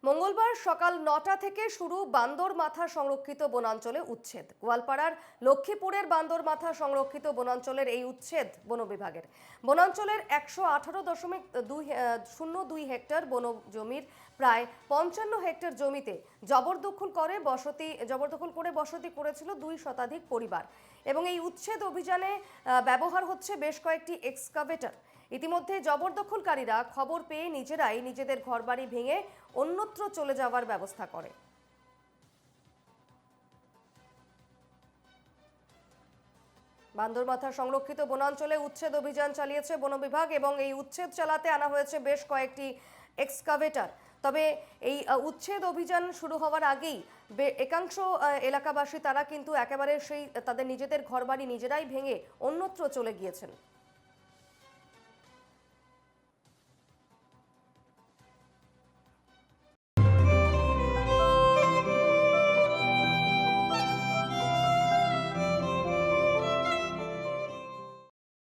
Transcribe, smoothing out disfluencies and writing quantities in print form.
মঙ্গলবার সকাল ৯টা থেকে শুরু বান্দরমাথা সংরক্ষিত বনাঞ্চলে উচ্ছেদ। গোয়ালপাড়ার লক্ষ্মীপুরের বান্দরমাথা সংরক্ষিত বনাঞ্চলের এই উচ্ছেদ বন বিভাগের। বনাঞ্চলের ১১৮.02 হেক্টর বন জমির প্রায় ৫৫ হেক্টর জমিতে জবরদখল করে বসতি করেছিল ২ শতাধিক পরিবার এবং এই উচ্ছেদ অভিযানে ব্যবহার হচ্ছে বেশ কয়েকটি এক্সকাভেটর। ইতিমধ্যে জবরদখলকারীরা খবর পেয়ে নিজেরাই নিজেদের ঘরবাড়ি ভেঙে অন্যত্র চলে যাওয়ার ব্যবস্থা করে। বান্দরমাথা সংরক্ষিত বনাঞ্চলে উচ্ছেদ অভিযান চালিয়েছে বন বিভাগ এবং এই উচ্ছেদ চালাতে আনা হয়েছে বেশ কয়েকটি এক্সকাভেটর। তবে এই উচ্ছেদ অভিযান শুরু হওয়ার আগেই একাংশ এলাকাবাসী তারা কিন্তু একেবারে তাদের নিজেদের ঘরবাড়ি নিজেরাই ভেঙে অন্যত্র চলে গিয়েছেন।